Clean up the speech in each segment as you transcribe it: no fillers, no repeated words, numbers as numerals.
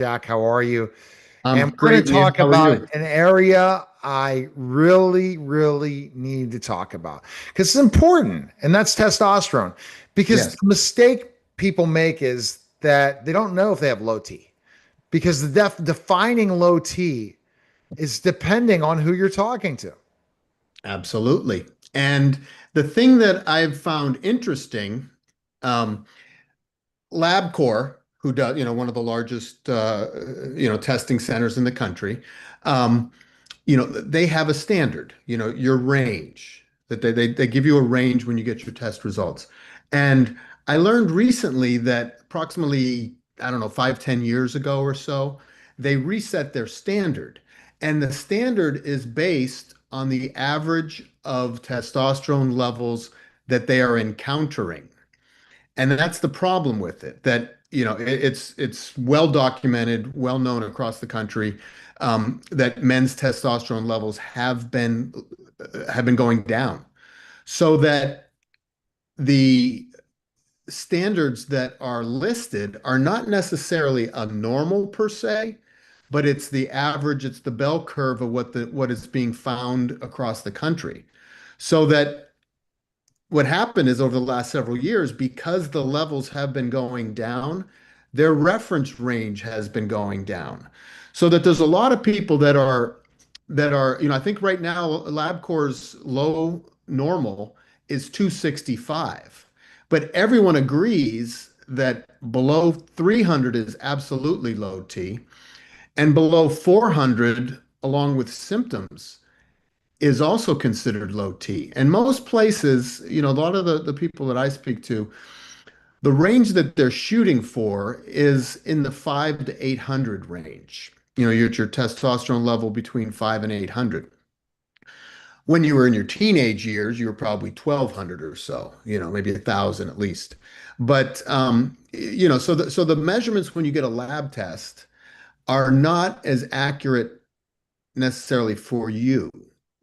Jack, how are you? And I'm we're going great, to Liam. talk How are about you? an area I really, really need to talk about because it's important, and that's testosterone. Because Yes, the mistake people make is that they don't know if they have low T, because defining low T is depending on who you're talking to. absolutely. And the thing that I've found interesting, um, LabCorp, who does, one of the largest, testing centers in the country, um, they have a standard, your range, that they give you a range when you get your test results. And I learned recently that approximately, I don't know, 5, 10 years ago or so, they reset their standard. And the standard is based on the average of testosterone levels that they are encountering. And that's the problem with it, that it's well documented, well known across the country, that men's testosterone levels have been going down. So that the standards that are listed are not necessarily a normal per se, but it's the average, it's the bell curve of what is being found across the country. So that what happened is over the last several years, because the levels have been going down, their reference range has been going down. So that there's a lot of people that are, I think right now LabCorp's low normal is 265. But everyone agrees that below 300 is absolutely low T, and below 400, along with symptoms, is also considered low T. And most places, a lot of the people that I speak to, the range that they're shooting for is in the 5 to 800 range. Your testosterone level between 5 and 800. When you were in your teenage years, you were probably 1200 or so, maybe 1,000 at least. But so the measurements when you get a lab test are not as accurate necessarily for you,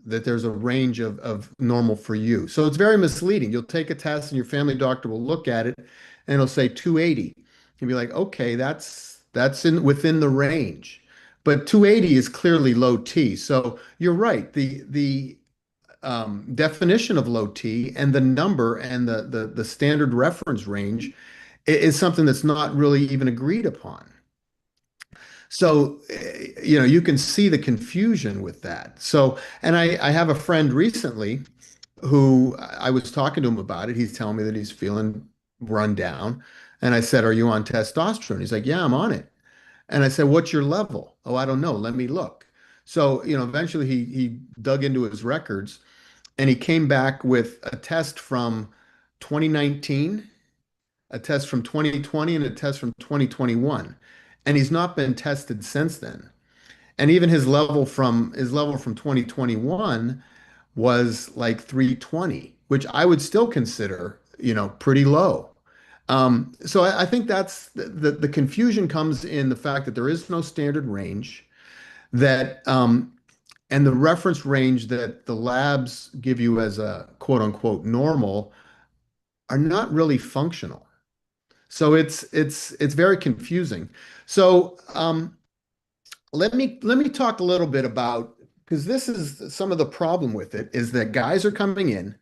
that there's a range of normal for you. So it's very misleading. You'll take a test and your family doctor will look at it and it'll say 280. You'll be like, okay, that's in within the range. But 280 is clearly low T. So you're right. The definition of low T and the number and the standard reference range is something that's not really even agreed upon. So, you can see the confusion with that. So, and I have a friend recently who I was talking to him about it. He's telling me that he's feeling run down. And I said, "Are you on testosterone?" He's like, "Yeah, I'm on it." And I said, "What's your level?" "Oh, I don't know. Let me look." So, eventually he dug into his records and he came back with a test from 2019, a test from 2020, and a test from 2021. And he's not been tested since then. And even his level from 2021 was like 320, which I would still consider, pretty low. So I think that's the confusion comes in the fact that there is no standard range, that and the reference range that the labs give you as a quote unquote normal are not really functional. So it's very confusing. So let me talk a little bit about, because this is some of the problem with it, is that guys are coming in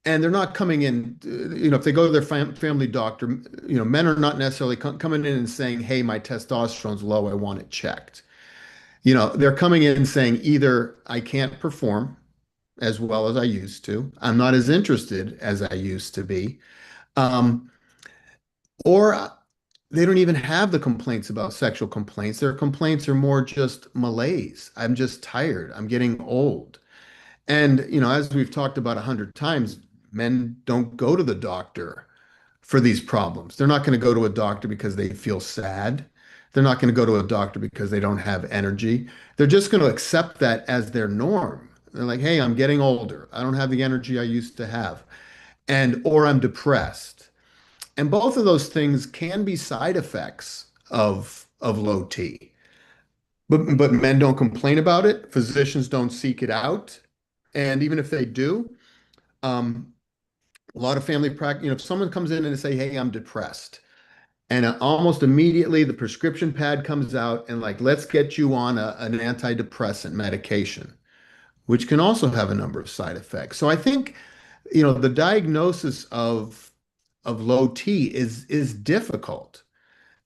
and they're not coming in, if they go to their family doctor, men are not necessarily coming in and saying, "Hey, my testosterone's low, I want it checked." They're coming in saying either I can't perform as well as I used to, I'm not as interested as I used to be, um, or they don't even have the complaints about sexual complaints. Their complaints are more just malaise. I'm just tired. I'm getting old. And, as we've talked about 100 times, men don't go to the doctor for these problems. They're not going to go to a doctor because they feel sad. They're not going to go to a doctor because they don't have energy. They're just going to accept that as their norm. They're like, "Hey, I'm getting older. I don't have the energy I used to have." Or I'm depressed. And both of those things can be side effects of low T. But men don't complain about it. Physicians don't seek it out. And even if they do, um, a lot of family practice, if someone comes in and they say, "Hey, I'm depressed," And almost immediately the prescription pad comes out and like, let's get you on an antidepressant medication, which can also have a number of side effects. So I think, the diagnosis of low T is difficult.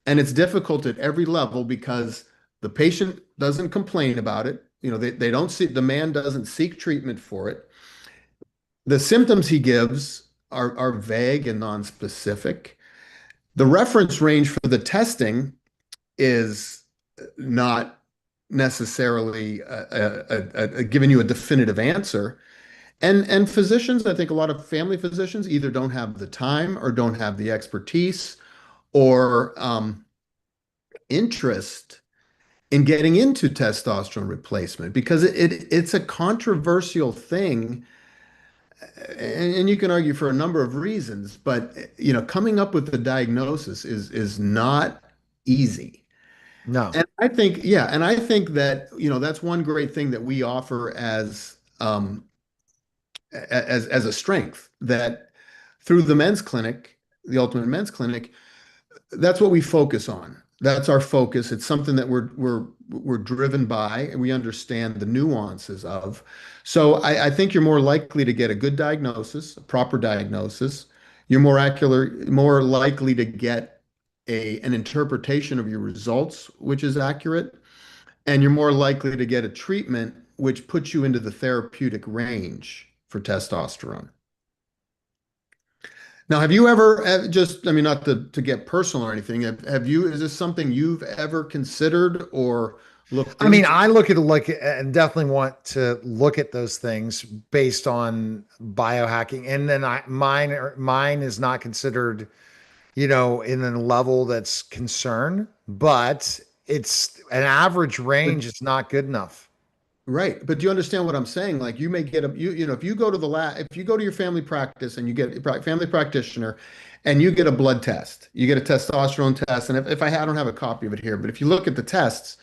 And it's difficult at every level because the patient doesn't complain about it. They don't see, the man doesn't seek treatment for it. The symptoms he gives are vague and nonspecific. The reference range for the testing is not necessarily giving you a definitive answer. And physicians, I think a lot of family physicians either don't have the time or don't have the expertise or interest in getting into testosterone replacement because it's a controversial thing, and you can argue for a number of reasons, but coming up with the diagnosis is not easy. No. And I think, yeah, and I think that, that's one great thing that we offer as a strength that through the men's clinic, the Ultimate Men's Clinic, that's what we focus on. That's our focus. It's something that we're driven by and we understand the nuances of. So I think you're more likely to get a good diagnosis, a proper diagnosis. You're more likely to get an interpretation of your results, which is accurate, and you're more likely to get a treatment which puts you into the therapeutic range for testosterone. Now, have you ever just, I mean, not to get personal or anything, is this something you've ever considered or looked I mean, into? I look at it like and definitely want to look at those things based on biohacking. And then mine is not considered, in a level that's concern, but it's an average range. It's not good enough. Right. But do you understand what I'm saying? Like you may get if you go to the lab, if you go to your family practice and you get a family practitioner and you get a blood test, you get a testosterone test. And if I don't have a copy of it here, but if you look at the tests,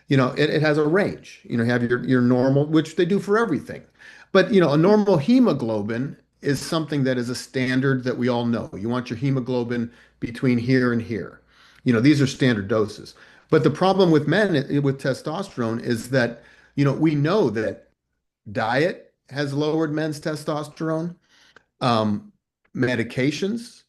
it has a range. You have your normal, which they do for everything. But, a normal hemoglobin is something that is a standard that we all know. You want your hemoglobin between here and here. These are standard doses. But the problem with men with testosterone is that, we know that diet has lowered men's testosterone, um, medications,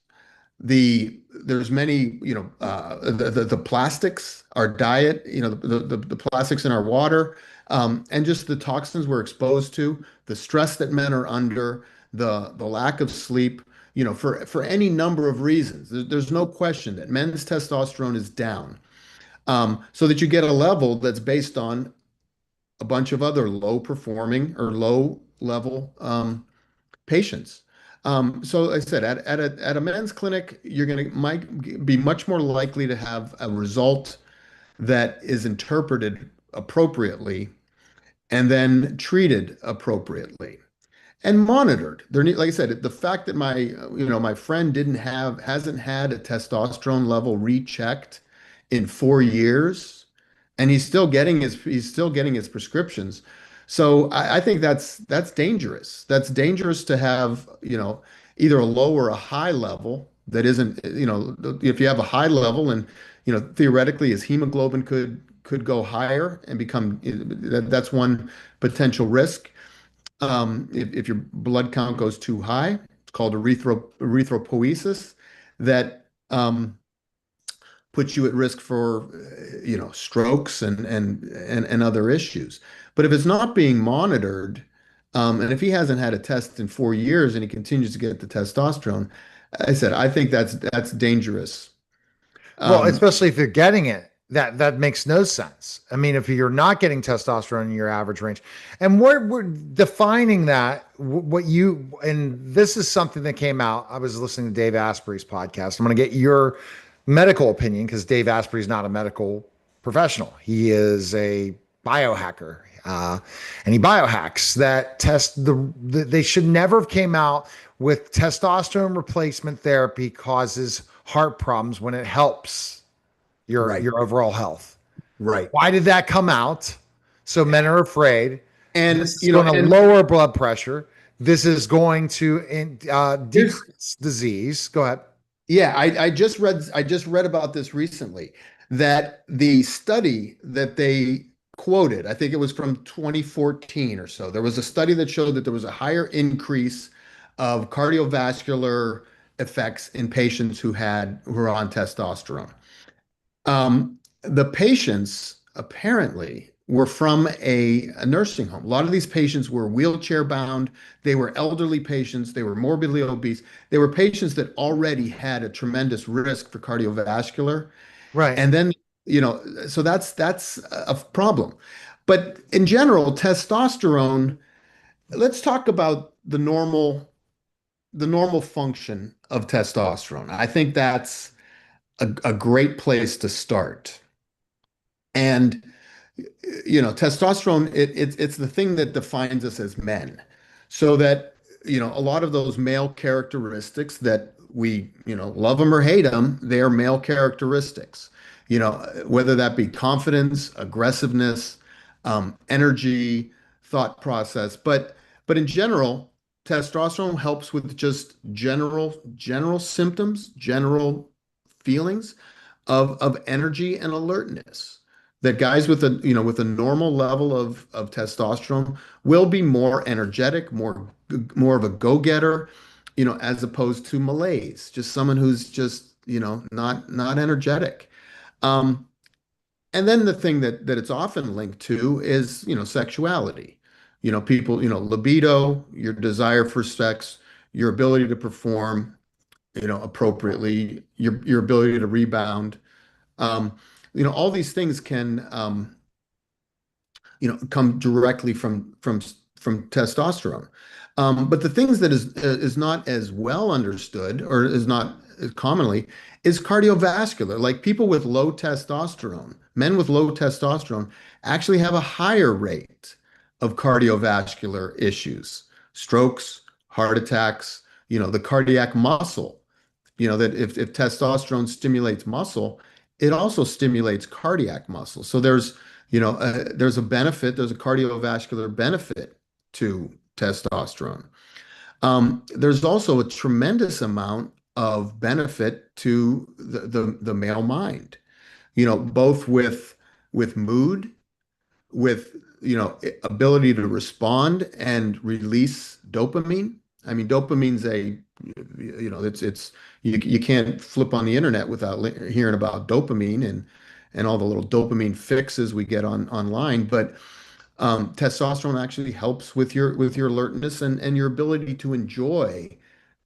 there's many, the plastics, our diet, the plastics in our water, and just the toxins we're exposed to, the stress that men are under, the lack of sleep, for any number of reasons. There's no question that men's testosterone is down, so that you get a level that's based on a bunch of other low performing or low level patients. So like I said, at a men's clinic, you're going to might be much more likely to have a result that is interpreted appropriately and then treated appropriately and monitored. Like I said, the fact that my friend hasn't had a testosterone level rechecked in 4 years, and he's still getting his prescriptions. So I think that's dangerous. That's dangerous to have, either a low or a high level that isn't, if you have a high level and, theoretically his hemoglobin could go higher and become, that's one potential risk. If your blood count goes too high, it's called erythropoiesis, that puts you at risk for, strokes and other issues. But if it's not being monitored, and if he hasn't had a test in 4 years and he continues to get the testosterone, I think that's dangerous. Well, Um, especially if you're getting it, that makes no sense. I mean, if you're not getting testosterone in your average range, and we're defining that, what you and this is something that came out. I was listening to Dave Asprey's podcast. I'm going to get your medical opinion because Dave Asprey is not a medical professional. He is a biohacker, and he biohacks that test they should never have came out with testosterone replacement therapy causes heart problems when it helps your right, your overall health. right. Why did that come out? So men are afraid. And This is going to and lower blood pressure. This is going to here's decrease disease. Go ahead. Yeah, I just read about this recently that the study that they quoted, I think it was from 2014 or so. There was a study that showed that there was a higher increase of cardiovascular effects in patients who were on testosterone. The patients apparently were from a nursing home. A lot of these patients were wheelchair bound. They were elderly patients. They were morbidly obese. They were patients that already had a tremendous risk for cardiovascular. Right. And then, so that's a problem. But in general, testosterone, let's talk about the normal function of testosterone. I think that's a great place to start. And testosterone, it's the thing that defines us as men. So that, a lot of those male characteristics that we, love them or hate them, they are male characteristics. Whether that be confidence, aggressiveness, energy, thought process. But in general, testosterone helps with just general symptoms, general feelings of energy and alertness, that guys with a normal level of testosterone will be more energetic, more of a go-getter, as opposed to malaise, just someone who's just, not energetic. Um, and then the thing that it's often linked to is, sexuality. People, libido, your desire for sex, your ability to perform, appropriately, your ability to rebound. Um, all these things can, come directly from testosterone. But the things that is not as well understood, or is not as commonly, is cardiovascular. Like people with low testosterone, men with low testosterone actually have a higher rate of cardiovascular issues, strokes, heart attacks, the cardiac muscle. That if testosterone stimulates muscle, it also stimulates cardiac muscle. So there's a benefit, there's a cardiovascular benefit to testosterone. There's also a tremendous amount of benefit to the male mind, both with mood, with ability to respond and release dopamine. I mean, dopamine's it's you can't flip on the internet without hearing about dopamine and all the little dopamine fixes we get online. But testosterone actually helps with your alertness and your ability to enjoy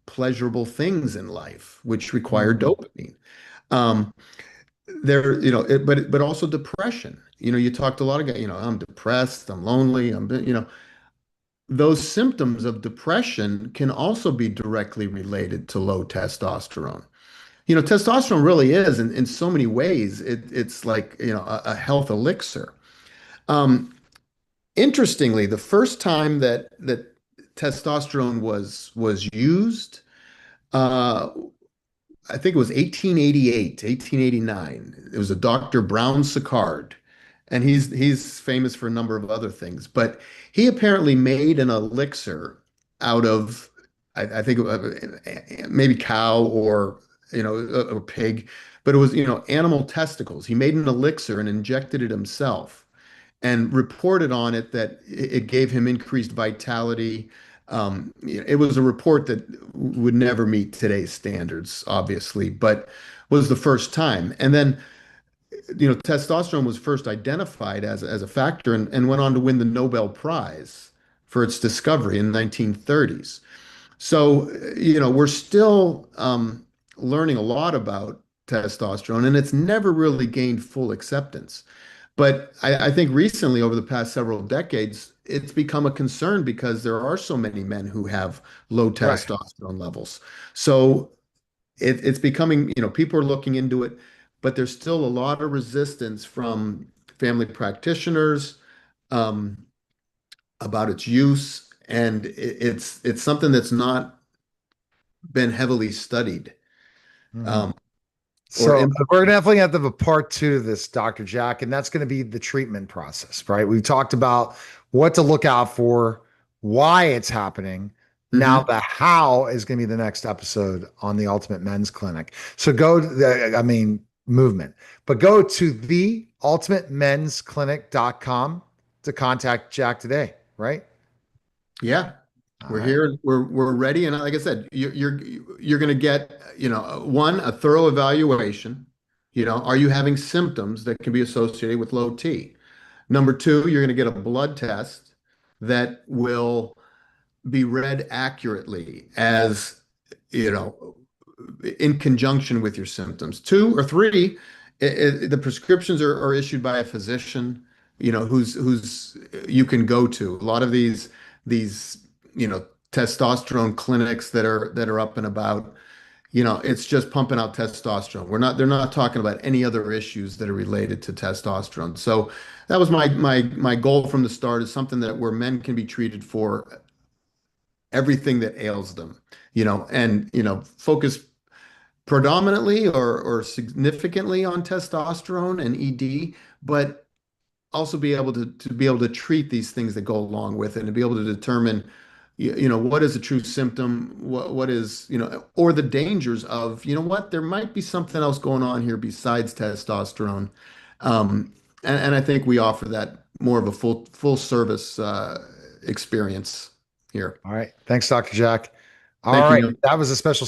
pleasurable things in life, which require Mhm. dopamine. Um, but also depression. You talked to a lot of guys, I'm depressed, I'm lonely, those symptoms of depression can also be directly related to low testosterone. Testosterone really is, in so many ways, it's like, a health elixir. Um, Interestingly, the first time that testosterone was used, uh, I think it was 1888, 1889. It was a Dr. Brown Sicard, and he's famous for a number of other things, but he apparently made an elixir out of, I think, maybe cow or a pig, but it was animal testicles. He made an elixir and injected it himself, and reported on it that it gave him increased vitality. It was a report that would never meet today's standards, obviously, but was the first time. And then, testosterone was first identified as a factor, and went on to win the Nobel Prize for its discovery in the 1930s. So, we're still learning a lot about testosterone, and it's never really gained full acceptance. But I think recently, over the past several decades, it's become a concern because there are so many men who have low Right. testosterone levels. So it's becoming, people are looking into it, but there's still a lot of resistance from family practitioners um, about its use, and it's something that's not been heavily studied Mhm. um, or So we're definitely going to have a part two of this, Dr. Jack, and that's going to be the treatment process, right? We've talked about what to look out for, why it's happening, Now, Hmm. the how is going to be the next episode on the Ultimate Men's Clinic. So go to I mean, movement, but go to the ultimatemensclinic.com to contact Jack today, right? Yeah, All we're right. here. We're ready. And like I said, you're going to get, one, a thorough evaluation. Are you having symptoms that can be associated with low T? Number two, you're going to get a blood test that will be read accurately as, you know, in conjunction with your symptoms. Two or three, the prescriptions are issued by a physician, who's you can go to. A lot of these, testosterone clinics that are up and about, it's just pumping out testosterone. They're not talking about any other issues that are related to testosterone. So that was my goal from the start, is something that where men can be treated for everything that ails them, and focus predominantly or significantly on testosterone and ED, but also be able to treat these things that go along with it, and to be able to determine, what is a true symptom, what is, or the dangers of, what, there might be something else going on here besides testosterone. And I think we offer that more of a full service experience here. All right. Thanks, Dr. Jack. All Thank right. you. That was a special